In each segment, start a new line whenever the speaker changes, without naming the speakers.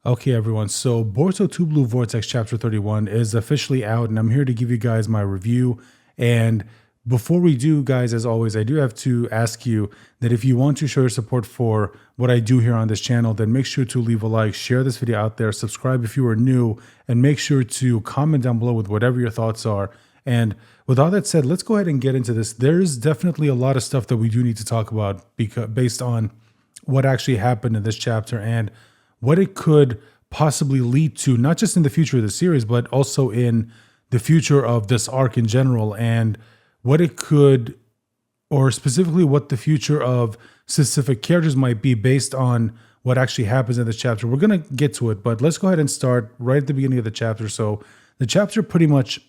Okay, everyone. So, Boruto 2 Blue Vortex Chapter 31 is officially out, and I'm here to give you guys my review. And before we do, guys, as always, I do have to ask you that if you want to show your support for what I do here on this channel, then make sure to leave a like, share this video out there, subscribe if you are new, and make sure to comment down below with whatever your thoughts are. And with all that said, let's go ahead and get into this. There's definitely a lot of stuff that we do need to talk about based on what actually happened in this chapter and what it could possibly lead to, not just in the future of the series, but also in the future of this arc in general, and what it could, or specifically what the future of specific characters might be based on what actually happens in this chapter. We're going to get to it, but let's go ahead and start right at the beginning of the chapter. So the chapter pretty much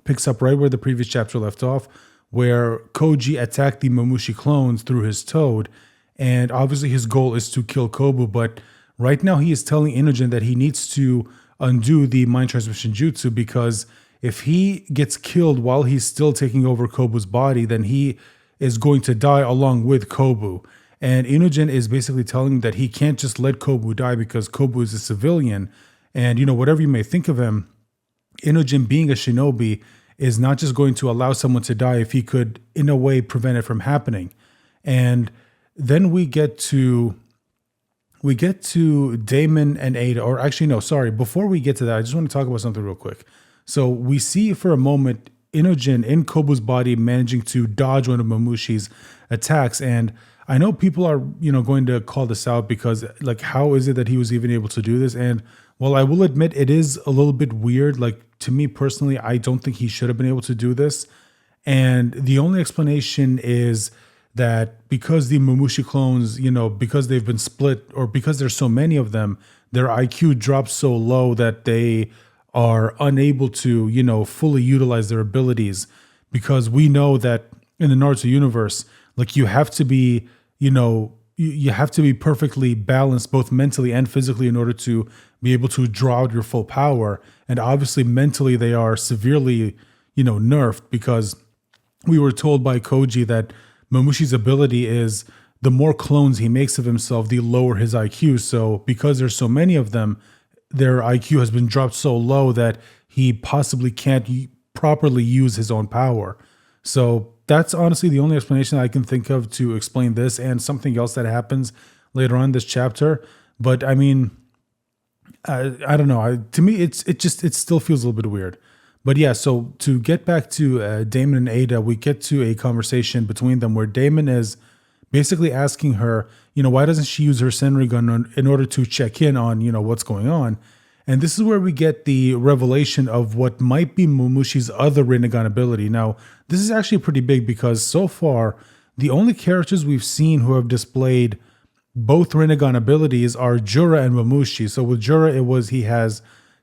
picks up right where the previous chapter left off, where Koji attacked the Mamushi clones through his toad, and obviously his goal is to kill Kobu, but right now, he is telling Inogen that he needs to undo the mind transmission jutsu, because if he gets killed while he's still taking over Kobu's body, then he is going to die along with Kobu. And Inogen is basically telling him that he can't just let Kobu die because Kobu is a civilian. And, whatever you may think of him, Inogen being a shinobi is not just going to allow someone to die if he could, in a way, prevent it from happening. And then we get to Daemon and Eida, or actually, no, sorry. Before we get to that, I just want to talk about something real quick. So we see for a moment Inogen in Kobu's body managing to dodge one of Mamushi's attacks. And I know people are, going to call this out because, like, how is it that he was even able to do this? And while I will admit it is a little bit weird, like, to me personally, I don't think he should have been able to do this. And the only explanation is that because the Mamushi clones, because they've been split, or because there's so many of them, their IQ drops so low that they are unable to, fully utilize their abilities. Because we know that in the Naruto universe, like, you have to be, you have to be perfectly balanced both mentally and physically in order to be able to draw out your full power. And obviously mentally they are severely, nerfed, because we were told by Koji that Mamushi's ability is the more clones he makes of himself, the lower his IQ. So because there's so many of them, their IQ has been dropped so low that he possibly can't properly use his own power. So that's honestly the only explanation I can think of to explain this, and something else that happens later on in this chapter. But I mean, I don't know. To me, it still feels a little bit weird. But yeah, so to get back to Daemon and Eida, we get to a conversation between them where Daemon is basically asking her, why doesn't she use her Senrigan in order to check in on, what's going on? And this is where we get the revelation of what might be Mamushi's other Rinnegan ability. Now, this is actually pretty big because so far, the only characters we've seen who have displayed both Rinnegan abilities are Jura and Mamushi. So with Jura, he has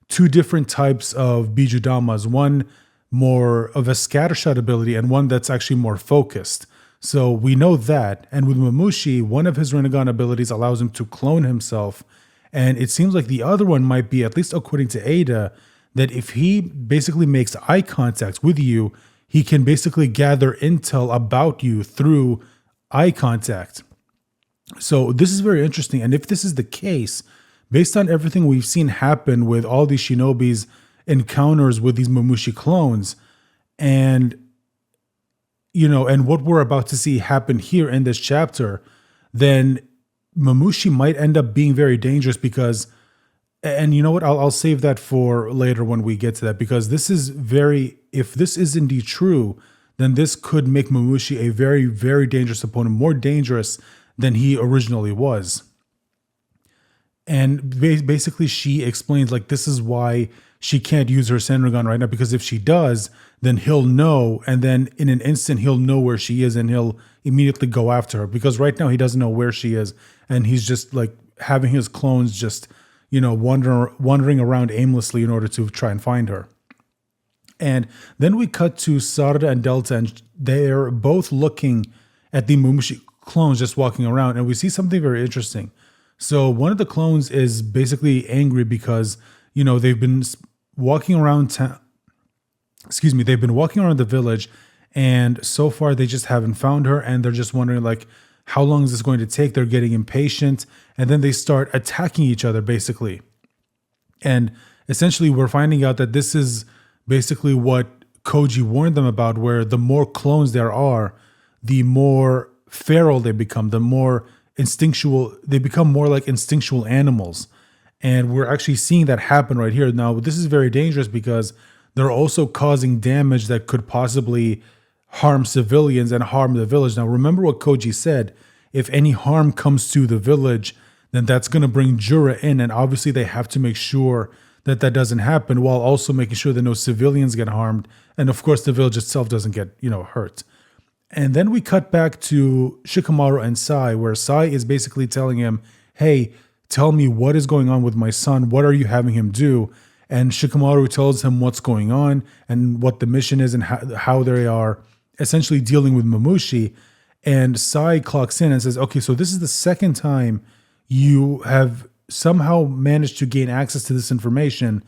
two different types of Bijudamas, one more of a scattershot ability and one that's actually more focused. So we know that. And with Mamushi, one of his Rinnegan abilities allows him to clone himself. And it seems like the other one might be, at least according to Eida, that if he basically makes eye contact with you, he can basically gather intel about you through eye contact. So this is very interesting. And if this is the case, based on everything we've seen happen with all these shinobi's encounters with these Mamushi clones, and and what we're about to see happen here in this chapter, then Mamushi might end up being very dangerous because, and you know what, I'll save that for later when we get to that, because this is if this is indeed true, then this could make Mamushi a very, very dangerous opponent, more dangerous than he originally was. And basically she explains, like, this is why she can't use her Senrigan right now, because if she does, then he'll know, and then in an instant he'll know where she is and he'll immediately go after her, because right now he doesn't know where she is, and he's just like having his clones just, wandering around aimlessly in order to try and find her. And then we cut to Sarada and Delta, and they're both looking at the Mamushi clones just walking around, and we see something very interesting. So one of the clones is basically angry because, they've been walking around they've been walking around the village, and so far they just haven't found her, and they're just wondering, like, how long is this going to take? They're getting impatient, and then they start attacking each other, basically. And essentially, we're finding out that this is basically what Koji warned them about, where the more clones there are, the more feral they become, the more instinctual, they become more like instinctual animals. And we're actually seeing that happen right here. Now, this is very dangerous because they're also causing damage that could possibly harm civilians and harm the village. Now, remember what Koji said. If any harm comes to the village, then that's going to bring Jura in. And obviously, they have to make sure that that doesn't happen while also making sure that no civilians get harmed. And of course, the village itself doesn't get, hurt. And then we cut back to Shikamaru and Sai, where Sai is basically telling him, hey, tell me what is going on with my son. What are you having him do? And Shikamaru tells him what's going on and what the mission is and how they are essentially dealing with Mamushi. And Sai clocks in and says, okay, so this is the second time you have somehow managed to gain access to this information.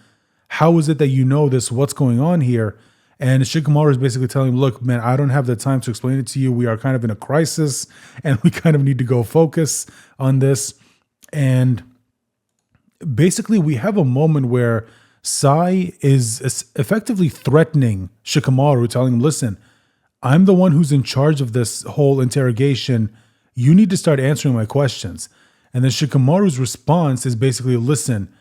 How is it that you know this? What's going on here? And Shikamaru is basically telling him, look, man, I don't have the time to explain it to you. We are kind of in a crisis and we kind of need to go focus on this. And basically we have a moment where Sai is effectively threatening Shikamaru, telling him, listen, I'm the one who's in charge of this whole interrogation. You need to start answering my questions. And then Shikamaru's response is basically, listen,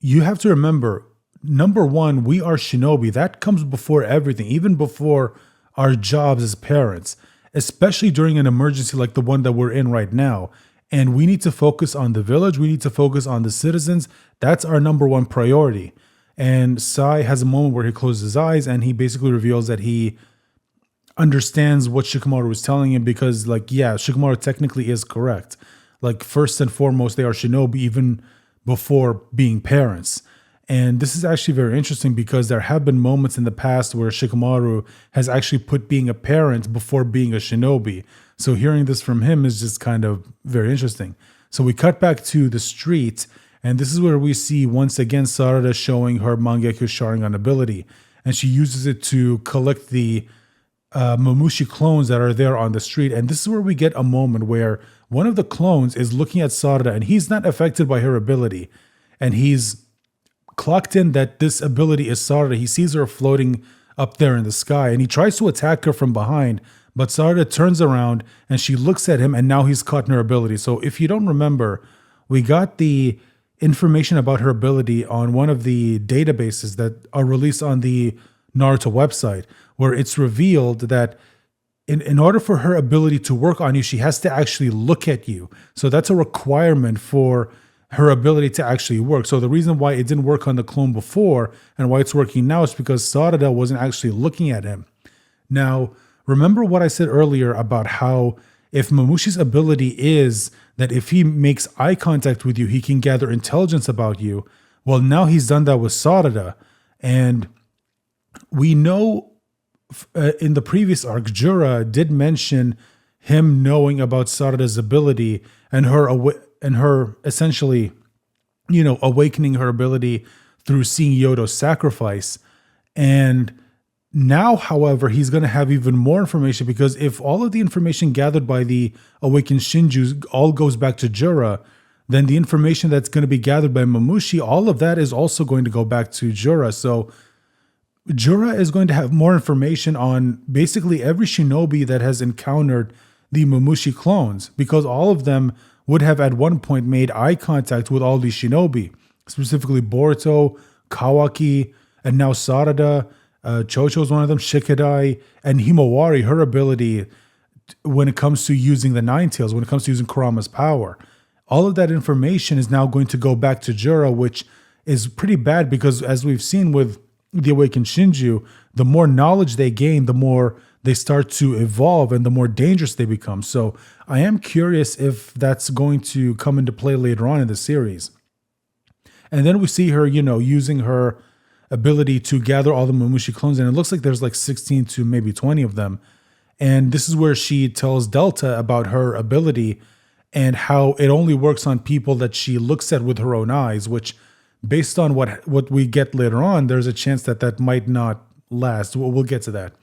you have to remember, number one, we are shinobi. That comes before everything, even before our jobs as parents, especially during an emergency like the one that we're in right now. And we need to focus on the village. We need to focus on the citizens. That's our number one priority. And Sai has a moment where he closes his eyes and he basically reveals that he understands what Shikamaru was telling him because, Shikamaru technically is correct. Like, first and foremost, they are shinobi even before being parents. And this is actually very interesting because there have been moments in the past where Shikamaru has actually put being a parent before being a shinobi. So hearing this from him is just kind of very interesting. So we cut back to the street, and this is where we see once again Sarada showing her Mangekyou Sharingan ability. And she uses it to collect the Mamushi clones that are there on the street. And this is where we get a moment where one of the clones is looking at Sarada and he's not affected by her ability. And he's clocked in that this ability is Sarada. He sees her floating up there in the sky and he tries to attack her from behind, but Sarada turns around and she looks at him and now he's caught in her ability. So if you don't remember, we got the information about her ability on one of the databases that are released on the Naruto website, where it's revealed that in order for her ability to work on you, she has to actually look at you. So that's a requirement for her ability to actually work. So the reason why it didn't work on the clone before and why it's working now is because Sarada wasn't actually looking at him. Now, remember what I said earlier about how if Mamushi's ability is that if he makes eye contact with you, he can gather intelligence about you. Well, now he's done that with Sarada. And we know in the previous arc, Jura did mention him knowing about Sarada's ability and her essentially, awakening her ability through seeing Yodo's sacrifice. And now, however, he's going to have even more information because if all of the information gathered by the awakened Shinju all goes back to Jura, then the information that's going to be gathered by Mamushi, all of that is also going to go back to Jura. So Jura is going to have more information on basically every shinobi that has encountered the Mamushi clones because all of them would have at one point made eye contact with all these shinobi, specifically Boruto, Kawaki, and now Sarada. Chocho's one of them, Shikadai, and Himawari, her ability when it comes to using the Nine Tails, when it comes to using Kurama's power. All of that information is now going to go back to Jura, which is pretty bad because as we've seen with the awakened Shinju, the more knowledge they gain, the more they start to evolve and the more dangerous they become. So I am curious if that's going to come into play later on in the series. And then we see her, using her ability to gather all the Mamushi clones, and it looks like there's like 16 to maybe 20 of them. And this is where she tells Delta about her ability and how it only works on people that she looks at with her own eyes, which based on what we get later on, there's a chance that might not last. We'll get to that.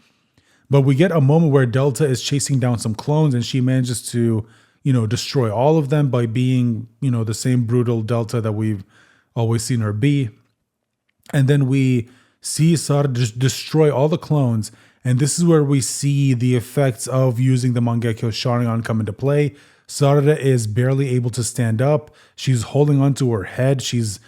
But we get a moment where Delta is chasing down some clones and she manages to, destroy all of them by being, the same brutal Delta that we've always seen her be. And then we see Sarada just destroy all the clones. And this is where we see the effects of using the Mangekyo Sharingan come into play. Sarada is barely able to stand up. She's holding onto her head. She's,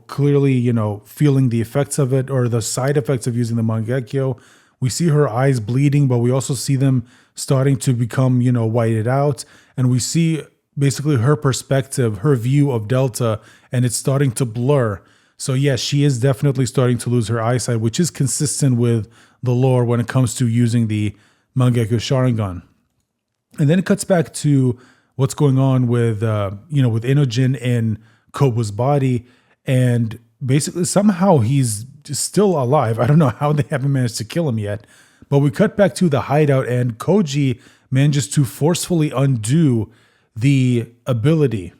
clearly, feeling the effects of it or the side effects of using the Mangekyo. We see her eyes bleeding, but we also see them starting to become, whited out. And we see basically her perspective, her view of Delta, and it's starting to blur. So yeah, she is definitely starting to lose her eyesight, which is consistent with the lore when it comes to using the Mangekyo Sharingan. And then it cuts back to what's going on with, with Inojin in Kobu's body. And basically somehow he's still alive. I don't know how they haven't managed to kill him yet. But we cut back to the hideout and Koji manages to forcefully undo the ability.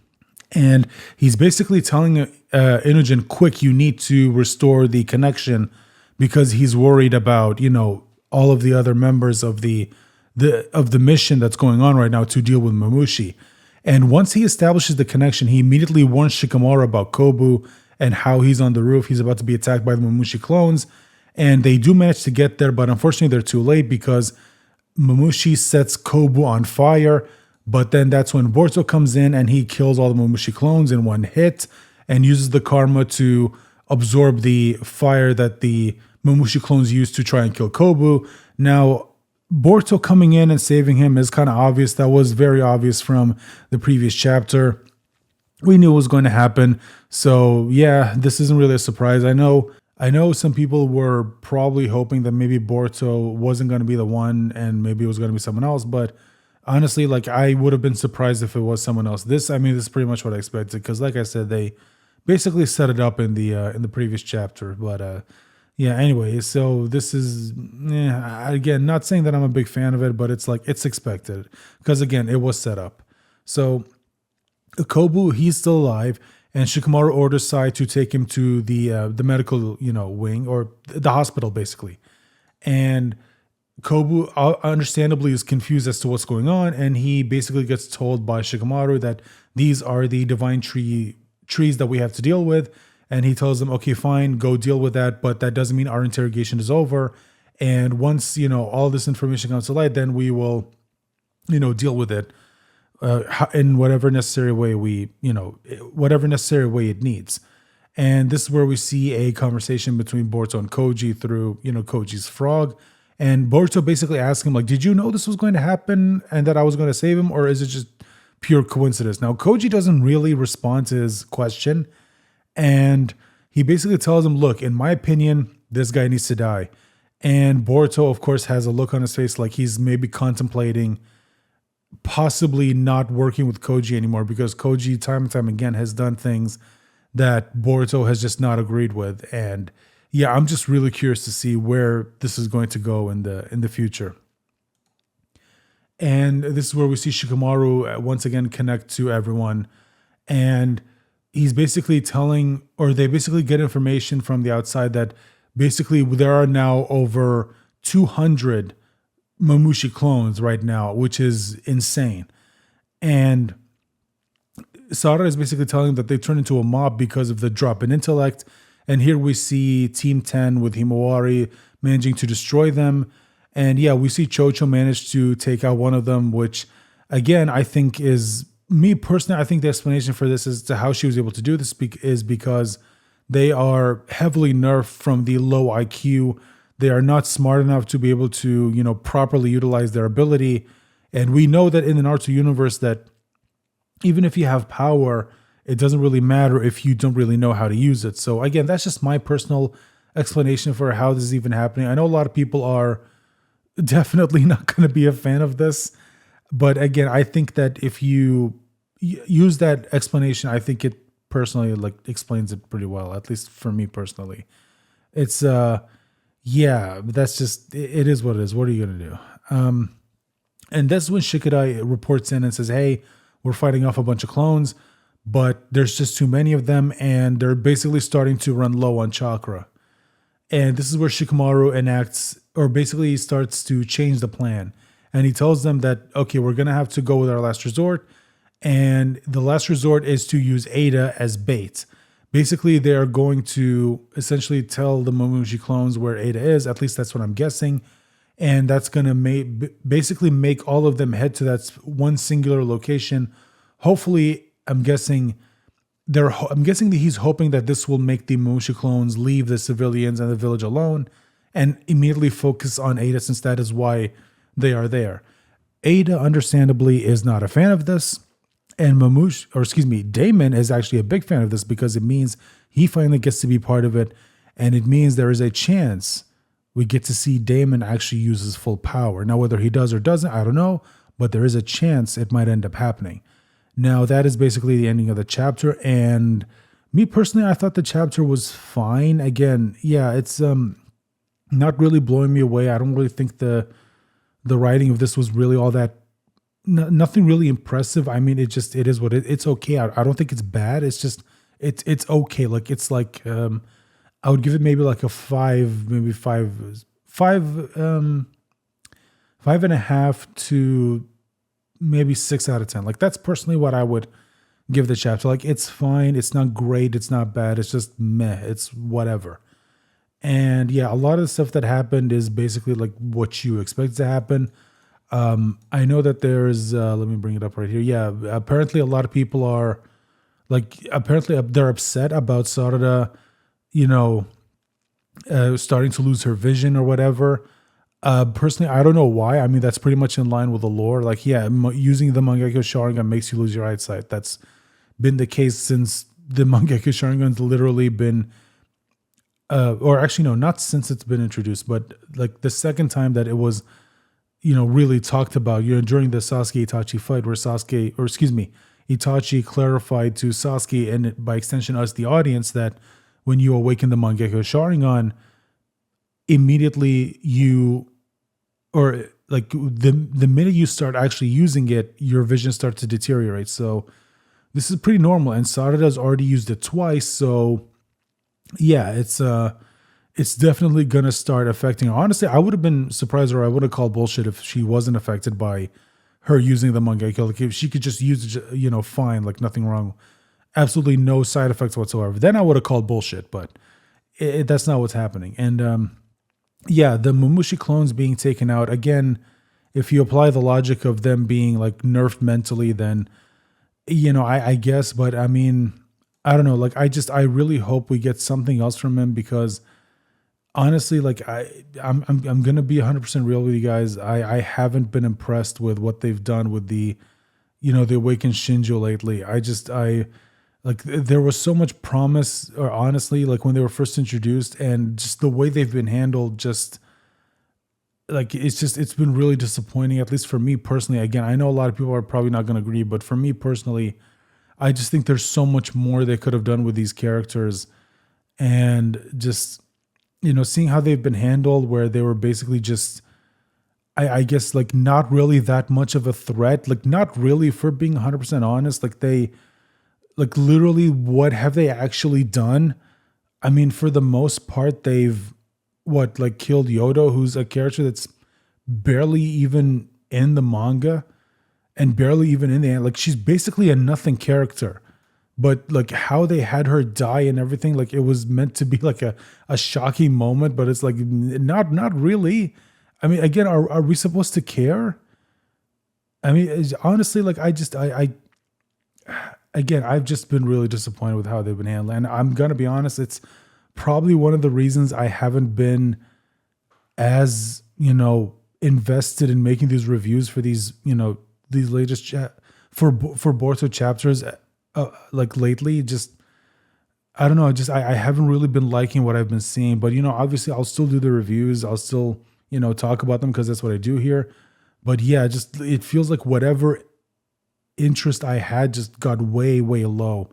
And he's basically telling Inojin, quick, you need to restore the connection because he's worried about, all of the other members of the mission that's going on right now to deal with Mamushi. And once he establishes the connection, he immediately warns Shikamaru about Kobu and how he's on the roof. He's about to be attacked by the Mamushi clones. And they do manage to get there, but unfortunately they're too late because Mamushi sets Kobu on fire. But then that's when Boruto comes in and he kills all the Mamushi clones in one hit and uses the karma to absorb the fire that the Mamushi clones used to try and kill Kobu. Now, Boruto coming in and saving him is kind of obvious. That was very obvious from the previous chapter. We knew it was going to happen. So yeah, this isn't really a surprise. I know some people were probably hoping that maybe Boruto wasn't going to be the one and maybe it was going to be someone else. But honestly, I would have been surprised if it was someone else. This is pretty much what I expected because, like I said, they basically set it up in the previous chapter. But yeah, anyway, so this is again not saying that I'm a big fan of it, but it's expected because again it was set up. So Kobu, he's still alive, and Shikamaru orders Sai to take him to the medical wing or the hospital basically, and Kobu understandably is confused as to what's going on, and he basically gets told by Shikamaru that these are the divine trees that we have to deal with. And he tells them, okay, fine, go deal with that. But that doesn't mean our interrogation is over. And once, all this information comes to light, then we will, deal with it in whatever necessary way whatever necessary way it needs. And this is where we see a conversation between Boruto and Koji through, Koji's frog. And Boruto basically asks him, did you know this was going to happen and that I was going to save him? Or is it just pure coincidence? Now, Koji doesn't really respond to his question. And he basically tells him, look, in my opinion, this guy needs to die. And Boruto, of course, has a look on his face like he's maybe contemplating possibly not working with Koji anymore because Koji, time and time again, has done things that Boruto has just not agreed with. And yeah, I'm just really curious to see where this is going to go in the future. And this is where we see Shikamaru once again connect to everyone. And he's basically they basically get information from the outside that basically there are now over 200 Mamushi clones right now, which is insane. And Sarada is basically telling them that they turn into a mob because of the drop in intellect. And here we see Team 10 with Himawari managing to destroy them. And yeah, we see Chocho manage to take out one of them, which again, I think is... Me personally, I think the explanation for this as to how she was able to do this is because they are heavily nerfed from the low IQ. They are not smart enough to be able to, properly utilize their ability. And we know that in the Naruto universe that even if you have power, it doesn't really matter if you don't really know how to use it. So again, that's just my personal explanation for how this is even happening. I know a lot of people are definitely not going to be a fan of this. But again, I think that if you use that explanation, I think it personally explains it pretty well, at least for me personally. It's, but that's just, it is what it is. What are you going to do? And that's when Shikadai reports in and says, hey, we're fighting off a bunch of clones, but there's just too many of them. And they're basically starting to run low on chakra. And this is where Shikamaru enacts, or basically starts to change the plan. And he tells them that, okay, we're going to have to go with our last resort. And the last resort is to use Eida as bait. Basically, they are going to essentially tell the Mamushi clones where Eida is. At least that's what I'm guessing. And that's going to basically make all of them head to that one singular location. Hopefully, I'm guessing that he's hoping that this will make the Mamushi clones leave the civilians and the village alone and immediately focus on Eida, since that is why they are there. Eida, understandably, is not a fan of this. And Daemon is actually a big fan of this because it means he finally gets to be part of it. And it means there is a chance we get to see Daemon actually use his full power. Now, whether he does or doesn't, I don't know. But there is a chance it might end up happening. Now, that is basically the ending of the chapter. And me personally, I thought the chapter was fine. Again, yeah, it's not really blowing me away. I don't really think the writing of this was really all that nothing really impressive. I mean, it is what it's okay. I don't think it's bad. It's just it's okay. Like it's like I would give it maybe like a 5, maybe 5.5 to maybe 6 out of 10. Like that's personally what I would give the chapter. Like it's fine. It's not great. It's not bad. It's just meh. It's whatever. And yeah, a lot of the stuff that happened is basically like what you expect to happen. I know that there's, let me bring it up right here. Yeah, apparently a lot of people are apparently they're upset about Sarada, starting to lose her vision or whatever. Personally, I don't know why. I mean, that's pretty much in line with the lore. Like, yeah, using the Mangekyo Sharingan makes you lose your eyesight. That's been the case since the Mangekyo Sharingan's literally been, or actually, no, not since it's been introduced, but like the second time that it was, really talked about, during the Sasuke Itachi fight where Itachi clarified to Sasuke and by extension us, the audience, that when you awaken the Mangekyo Sharingan, immediately the minute you start actually using it, your vision starts to deteriorate. So this is pretty normal, and Sarada's already used it twice. So yeah, it's definitely gonna start affecting her. Honestly, I would have been surprised, or I would have called bullshit if she wasn't affected by her using the Mangekyo. Like if she could just use it, fine, like nothing wrong, absolutely no side effects whatsoever, then I would have called bullshit. But that's not what's happening. And yeah, the Mamushi clones being taken out again. If you apply the logic of them being like nerfed mentally, then I guess. But I mean, I don't know. Like I really hope we get something else from him, because honestly, like I'm gonna be 100% real with you guys. I haven't been impressed with what they've done with the Awakened Shinjo lately. There was so much promise, or honestly, like when they were first introduced, and just the way they've been handled, just like it's been really disappointing, at least for me personally. Again, I know a lot of people are probably not going to agree, but for me personally, I just think there's so much more they could have done with these characters. And just seeing how they've been handled, where they were basically just, I guess, like not really that much of a threat, like not really, for being 100% honest. Like literally, what have they actually done? I mean, for the most part, they've killed Yodo, who's a character that's barely even in the manga and barely even in the end. Like she's basically a nothing character. But like how they had her die and everything, like it was meant to be like a shocking moment, but it's like not really. I mean, again, are we supposed to care? I mean, honestly, like again, I've just been really disappointed with how they've been handled. And I'm going to be honest, it's probably one of the reasons I haven't been as, invested in making these reviews for these latest for Boruto chapters like lately. Just, I don't know, I haven't really been liking what I've been seeing. But, obviously I'll still do the reviews. I'll still, talk about them because that's what I do here. But yeah, just it feels like whatever interest I had just got way, way low.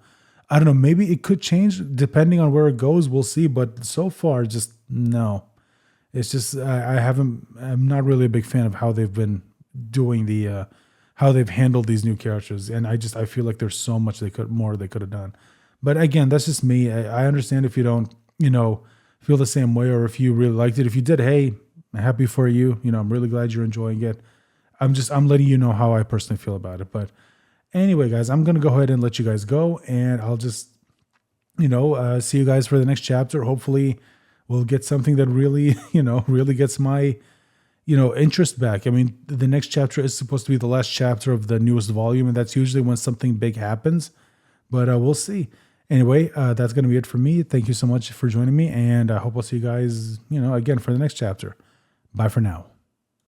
I don't know, maybe it could change depending on where it goes. We'll see. But so far, just no. It's just I'm not really a big fan of how they've been doing how they've handled these new characters. And I feel like there's so much they could have done. But again, that's just me. I understand if you don't, feel the same way, or if you really liked it. If you did, hey, I'm happy for you. I'm really glad you're enjoying it. I'm letting you know how I personally feel about it. But anyway, guys, I'm going to go ahead and let you guys go, and I'll just see you guys for the next chapter. Hopefully we'll get something that really, really gets my, interest back. I mean, the next chapter is supposed to be the last chapter of the newest volume, and that's usually when something big happens. But we'll see. Anyway, that's going to be it for me. Thank you so much for joining me, and I hope I'll see you guys, again for the next chapter. Bye for now.